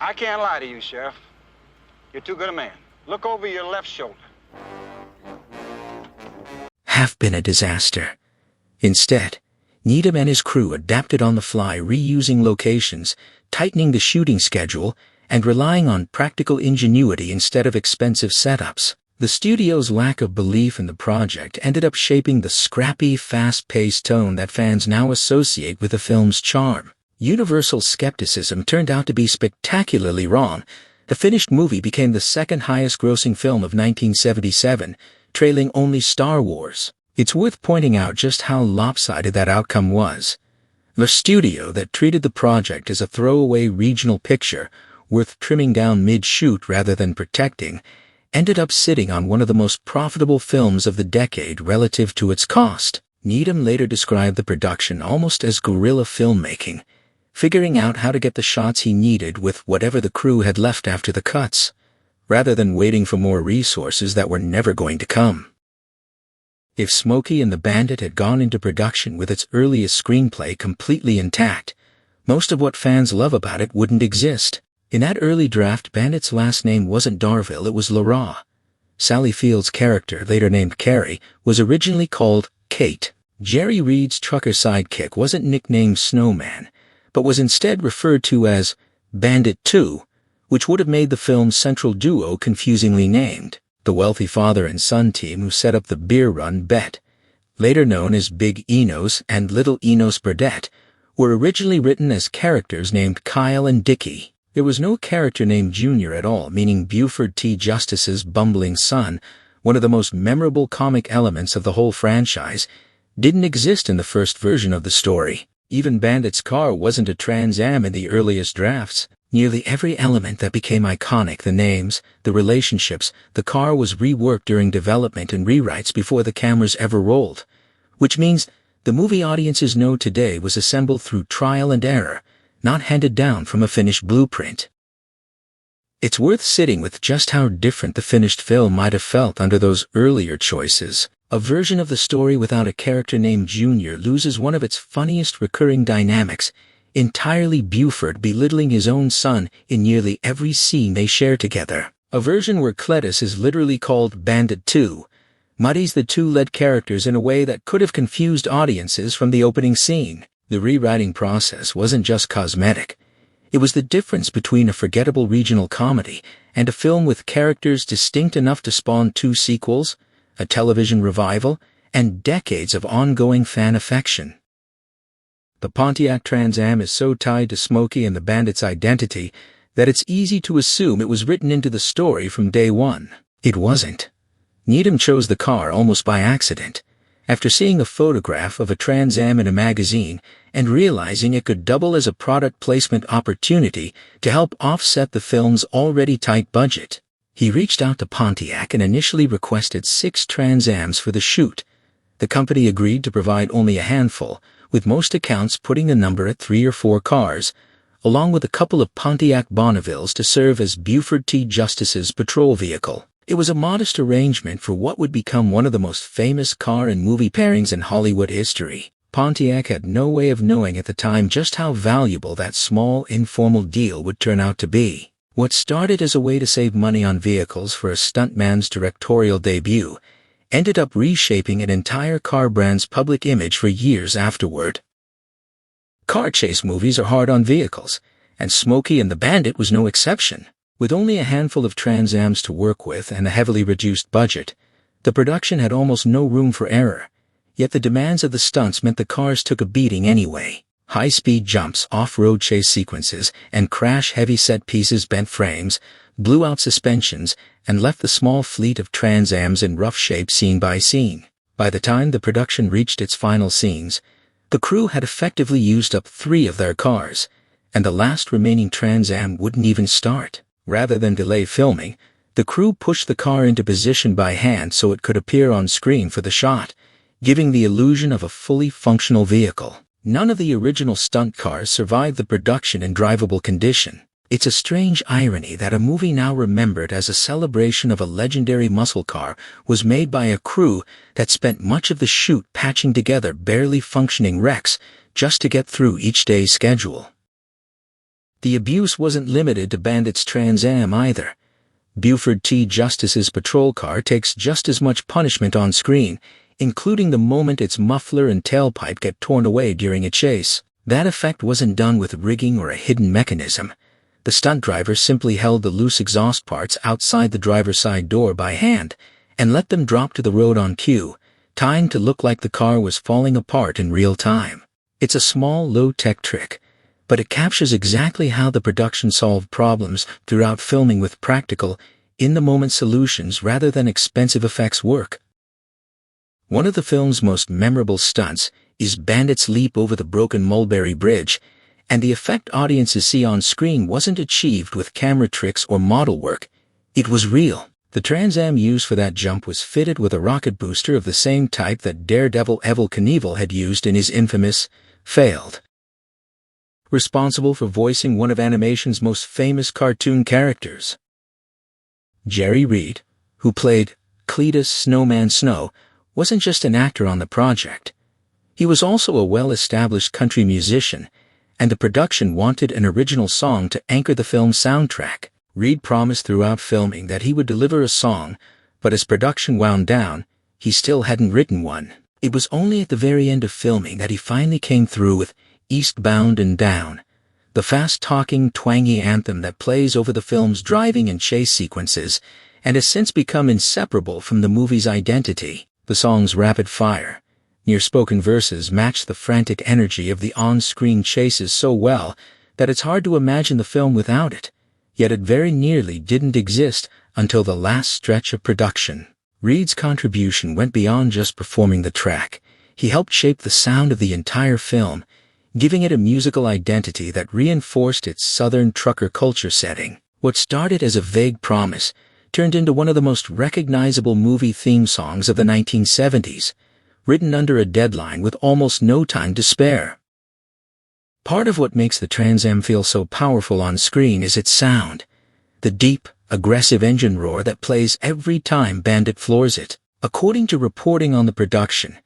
I can't lie to you, Sheriff. You're too good a man. Look over your left shoulder. Have been a disaster. Instead, Needham and his crew adapted on the fly, reusing locations, tightening the shooting schedule, and relying on practical ingenuity instead of expensive setups. The studio's lack of belief in the project ended up shaping the scrappy, fast-paced tone that fans now associate with the film's charm. Universal's skepticism turned out to be spectacularly wrong. The finished movie became the second highest-grossing film of 1977, trailing only Star Wars. It's worth pointing out just how lopsided that outcome was. The studio that treated the project as a throwaway regional picture, worth trimming down mid-shoot rather than protecting, ended up sitting on one of the most profitable films of the decade relative to its cost. Needham later described the production almost as guerrilla filmmaking, figuring out how to get the shots he needed with whatever the crew had left after the cuts, rather than waiting for more resources that were never going to come. If Smokey and the Bandit had gone into production with its earliest screenplay completely intact, most of what fans love about it wouldn't exist. In that early draft, Bandit's last name wasn't Darville, it was Lara. Sally Field's character, later named Carrie, was originally called Kate. Jerry Reed's trucker sidekick wasn't nicknamed Snowman, but was instead referred to as Bandit 2, which would have made the film's central duo confusingly named. The wealthy father and son team who set up the beer run Bet, later known as Big Enos and Little Enos Burdette, were originally written as characters named Kyle and Dickie. There was no character named Junior at all, meaning Buford T. Justice's bumbling son, one of the most memorable comic elements of the whole franchise, didn't exist in the first version of the story. Even Bandit's car wasn't a Trans Am in the earliest drafts. Nearly every element that became iconic, the names, the relationships, the car was reworked during development and rewrites before the cameras ever rolled, which means the movie audiences know today was assembled through trial and error, not handed down from a finished blueprint. It's worth sitting with just how different the finished film might have felt under those earlier choices. A version of the story without a character named Junior loses one of its funniest recurring dynamics, entirely Buford belittling his own son in nearly every scene they share together. A version where Cletus is literally called Bandit 2 muddies the two lead characters in a way that could have confused audiences from the opening scene. The rewriting process wasn't just cosmetic. It was the difference between a forgettable regional comedy and a film with characters distinct enough to spawn 2 sequels, a television revival, and decades of ongoing fan affection. The Pontiac Trans Am is so tied to Smokey and the Bandit's identity that it's easy to assume it was written into the story from day one. It wasn't. Needham chose the car almost by accident, after seeing a photograph of a Trans Am in a magazine and realizing it could double as a product placement opportunity to help offset the film's already tight budget. He reached out to Pontiac and initially requested 6 Trans Ams for the shoot. The company agreed to provide only a handful, with most accounts putting the number at 3 or 4 cars, along with a couple of Pontiac Bonnevilles to serve as Buford T. Justice's patrol vehicle. It was a modest arrangement for what would become one of the most famous car and movie pairings in Hollywood history. Pontiac had no way of knowing at the time just how valuable that small, informal deal would turn out to be. What started as a way to save money on vehicles for a stuntman's directorial debut ended up reshaping an entire car brand's public image for years afterward. Car chase movies are hard on vehicles, and Smokey and the Bandit was no exception. With only a handful of Trans Ams to work with and a heavily reduced budget, the production had almost no room for error, yet the demands of the stunts meant the cars took a beating anyway. High-speed jumps, off-road chase sequences, and crash-heavy set pieces bent frames, blew out suspensions, and left the small fleet of Trans Ams in rough shape scene by scene. By the time the production reached its final scenes, the crew had effectively used up 3 of their cars, and the last remaining Trans Am wouldn't even start. Rather than delay filming, the crew pushed the car into position by hand so it could appear on screen for the shot, giving the illusion of a fully functional vehicle. None of the original stunt cars survived the production in drivable condition. It's a strange irony that a movie now remembered as a celebration of a legendary muscle car was made by a crew that spent much of the shoot patching together barely functioning wrecks just to get through each day's schedule. The abuse wasn't limited to Bandit's Trans Am either. Buford T. Justice's patrol car takes just as much punishment on screen, including the moment its muffler and tailpipe get torn away during a chase. That effect wasn't done with rigging or a hidden mechanism. The stunt driver simply held the loose exhaust parts outside the driver's side door by hand and let them drop to the road on cue, timed to look like the car was falling apart in real time. It's a small, low-tech trick, but it captures exactly how the production solved problems throughout filming with practical, in-the-moment solutions rather than expensive effects work. One of the film's most memorable stunts is Bandit's leap over the broken Mulberry Bridge, and the effect audiences see on screen wasn't achieved with camera tricks or model work. It was real. The Trans Am used for that jump was fitted with a rocket booster of the same type that Daredevil Evel Knievel had used in his infamous Failed. Responsible for voicing one of animation's most famous cartoon characters. Jerry Reed, who played Cletus Snowman Snow, wasn't just an actor on the project. He was also a well-established country musician, and the production wanted an original song to anchor the film's soundtrack. Reed promised throughout filming that he would deliver a song, but as production wound down, he still hadn't written one. It was only at the very end of filming that he finally came through with Eastbound and Down, the fast-talking, twangy anthem that plays over the film's driving and chase sequences and has since become inseparable from the movie's identity. The song's rapid-fire, near-spoken verses match the frantic energy of the on-screen chases so well that it's hard to imagine the film without it, yet it very nearly didn't exist until the last stretch of production. Reed's contribution went beyond just performing the track. He helped shape the sound of the entire film, giving it a musical identity that reinforced its Southern trucker culture setting. What started as a vague promise turned into one of the most recognizable movie theme songs of the 1970s, written under a deadline with almost no time to spare. Part of what makes the Trans Am feel so powerful on screen is its sound, the deep, aggressive engine roar that plays every time Bandit floors it. According to reporting on the production,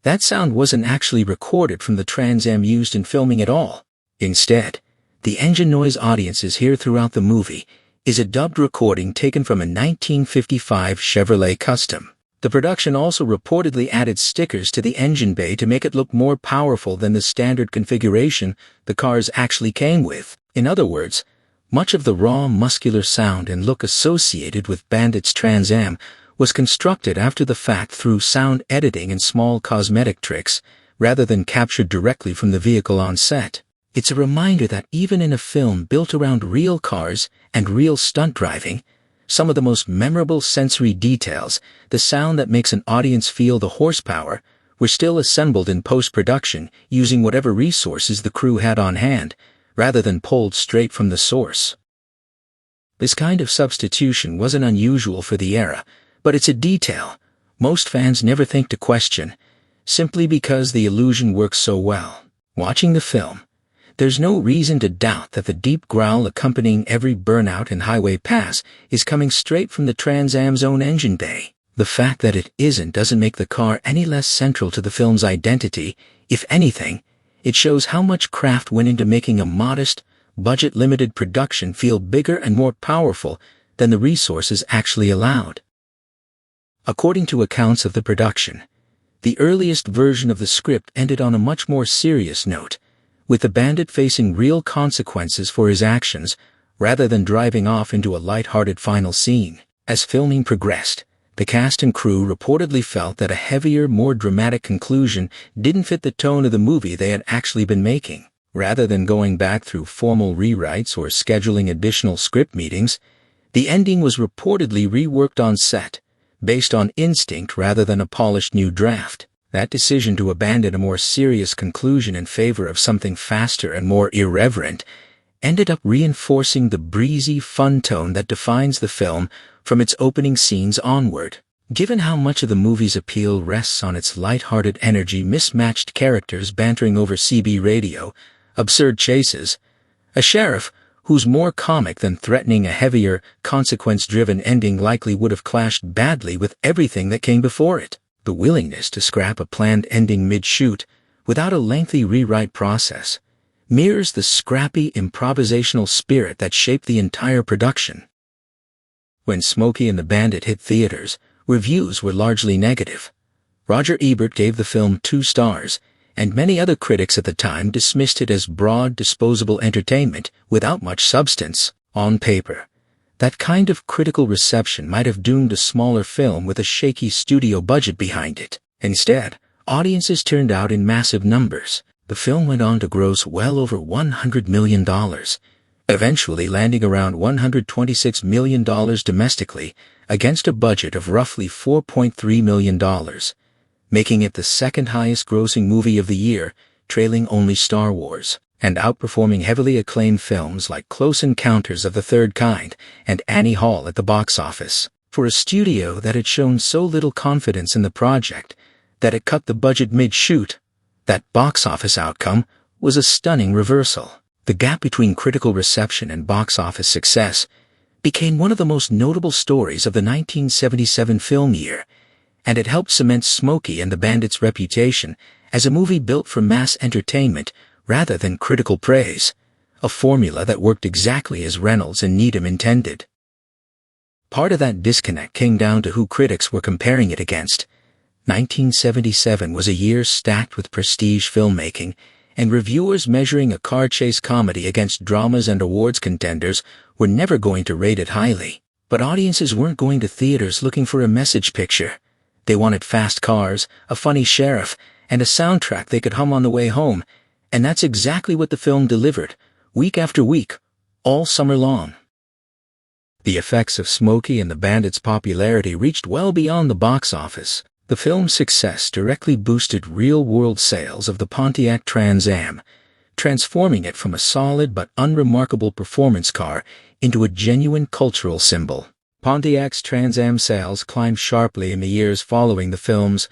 that sound wasn't actually recorded from the Trans Am used in filming at all. Instead, the engine noise audiences hear throughout the movie is a dubbed recording taken from a 1955 Chevrolet Custom. The production also reportedly added stickers to the engine bay to make it look more powerful than the standard configuration the cars actually came with. In other words, much of the raw, muscular sound and look associated with Bandit's Trans Am was constructed after the fact through sound editing and small cosmetic tricks, rather than captured directly from the vehicle on set. It's a reminder that even in a film built around real cars and real stunt driving, some of the most memorable sensory details, the sound that makes an audience feel the horsepower, were still assembled in post-production using whatever resources the crew had on hand, rather than pulled straight from the source. This kind of substitution wasn't unusual for the era, but it's a detail most fans never think to question, simply because the illusion works so well. Watching the film, there's no reason to doubt that the deep growl accompanying every burnout and highway pass is coming straight from the Trans Am's own engine bay. The fact that it isn't doesn't make the car any less central to the film's identity. If anything, it shows how much craft went into making a modest, budget-limited production feel bigger and more powerful than the resources actually allowed. According to accounts of the production, the earliest version of the script ended on a much more serious note, with the Bandit facing real consequences for his actions rather than driving off into a light-hearted final scene. As filming progressed, the cast and crew reportedly felt that a heavier, more dramatic conclusion didn't fit the tone of the movie they had actually been making. Rather than going back through formal rewrites or scheduling additional script meetings, the ending was reportedly reworked on set, based on instinct rather than a polished new draft. That decision to abandon a more serious conclusion in favor of something faster and more irreverent ended up reinforcing the breezy, fun tone that defines the film from its opening scenes onward. Given how much of the movie's appeal rests on its light-hearted energy, mismatched characters bantering over CB radio, absurd chases, a sheriff who's more comic than threatening, a heavier, consequence-driven ending likely would have clashed badly with everything that came before it. The willingness to scrap a planned ending mid-shoot without a lengthy rewrite process mirrors the scrappy improvisational spirit that shaped the entire production. When Smokey and the Bandit hit theaters, reviews were largely negative. Roger Ebert gave the film 2 stars, and many other critics at the time dismissed it as broad, disposable entertainment without much substance. On paper, that kind of critical reception might have doomed a smaller film with a shaky studio budget behind it. Instead, audiences turned out in massive numbers. The film went on to gross well over $100 million, eventually landing around $126 million domestically against a budget of roughly $4.3 million, making it the second highest grossing movie of the year, trailing only Star Wars, and outperforming heavily acclaimed films like Close Encounters of the Third Kind and Annie Hall at the box office. For a studio that had shown so little confidence in the project that it cut the budget mid-shoot, that box office outcome was a stunning reversal. The gap between critical reception and box office success became one of the most notable stories of the 1977 film year, and it helped cement Smokey and the Bandit's reputation as a movie built for mass entertainment rather than critical praise, a formula that worked exactly as Reynolds and Needham intended. Part of that disconnect came down to who critics were comparing it against. 1977 was a year stacked with prestige filmmaking, and reviewers measuring a car chase comedy against dramas and awards contenders were never going to rate it highly. But audiences weren't going to theaters looking for a message picture. They wanted fast cars, a funny sheriff, and a soundtrack they could hum on the way home, and that's exactly what the film delivered, week after week, all summer long. The effects of Smokey and the Bandit's popularity reached well beyond the box office. The film's success directly boosted real-world sales of the Pontiac Trans Am, transforming it from a solid but unremarkable performance car into a genuine cultural symbol. Pontiac's Trans Am sales climbed sharply in the years following the film's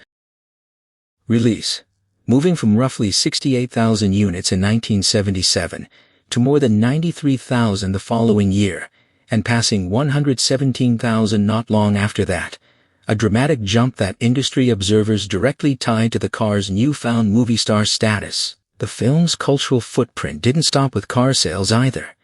release, moving from roughly 68,000 units in 1977 to more than 93,000 the following year, and passing 117,000 not long after that, a dramatic jump that industry observers directly tied to the car's newfound movie star status. The film's cultural footprint didn't stop with car sales either.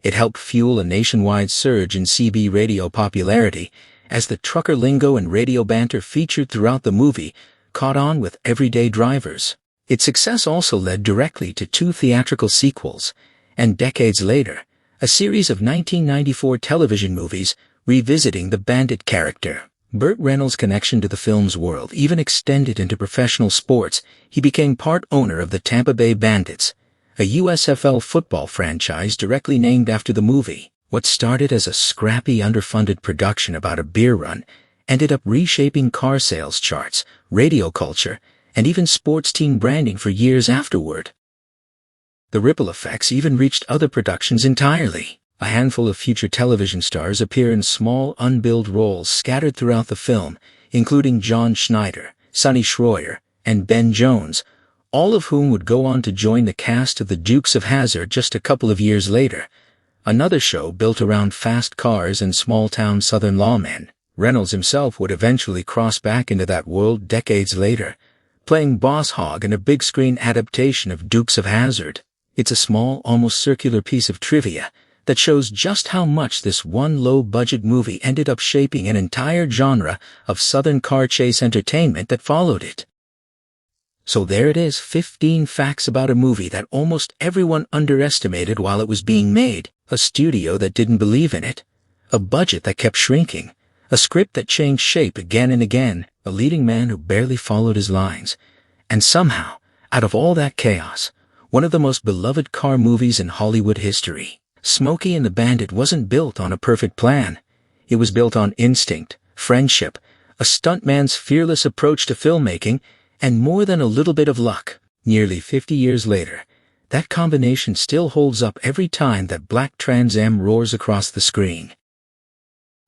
It helped fuel a nationwide surge in CB radio popularity as the trucker lingo and radio banter featured throughout the movie caught on with everyday drivers. Its success also led directly to 2 theatrical sequels, and decades later, a series of 1994 television movies revisiting the Bandit character. Burt Reynolds' connection to the film's world even extended into professional sports. He became part owner of the Tampa Bay Bandits, a USFL football franchise directly named after the movie. What started as a scrappy, underfunded production about a beer run ended up reshaping car sales charts, radio culture, and even sports team branding for years afterward. The ripple effects even reached other productions entirely. A handful of future television stars appear in small, unbilled roles scattered throughout the film, including John Schneider, Sonny Schroyer, and Ben Jones, all of whom would go on to join the cast of The Dukes of Hazzard just a couple of years later, another show built around fast cars and small-town Southern lawmen. Reynolds himself would eventually cross back into that world decades later, playing Boss Hogg in a big-screen adaptation of Dukes of Hazzard. It's a small, almost circular piece of trivia that shows just how much this one low-budget movie ended up shaping an entire genre of Southern car chase entertainment that followed it. So there it is, 15 facts about a movie that almost everyone underestimated while it was being made, a studio that didn't believe in it, a budget that kept shrinking, a script that changed shape again and again, a leading man who barely followed his lines, and somehow, out of all that chaos, one of the most beloved car movies in Hollywood history. Smokey and the Bandit wasn't built on a perfect plan. It was built on instinct, friendship, a stuntman's fearless approach to filmmaking, and more than a little bit of luck. Nearly 50 years later, that combination still holds up every time that black Trans Am roars across the screen.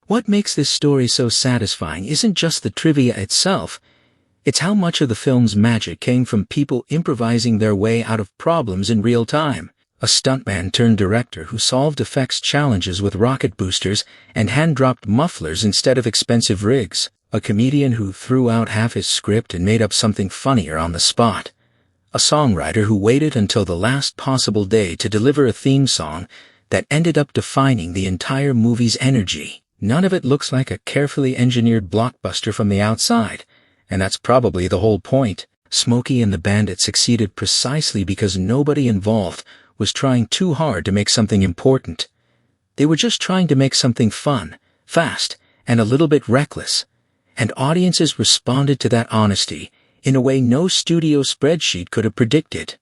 What makes this story so satisfying isn't just the trivia itself, it's how much of the film's magic came from people improvising their way out of problems in real time. A stuntman turned director who solved effects challenges with rocket boosters and hand-dropped mufflers instead of expensive rigs. A comedian who threw out half his script and made up something funnier on the spot. a songwriter who waited until the last possible day to deliver a theme song that ended up defining the entire movie's energy. None of it looks like a carefully engineered blockbuster from the outside, and that's probably the whole point. Smokey and the Bandit succeeded precisely because nobody involved was trying too hard to make something important. They were just trying to make something fun, fast, and a little bit reckless, and audiences responded to that honesty in a way no studio spreadsheet could have predicted.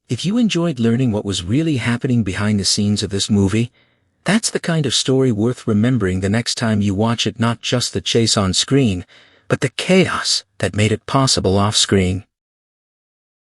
If you enjoyed learning what was really happening behind the scenes of this movie, that's the kind of story worth remembering the next time you watch it, not just the chase on screen, but the chaos that made it possible off screen.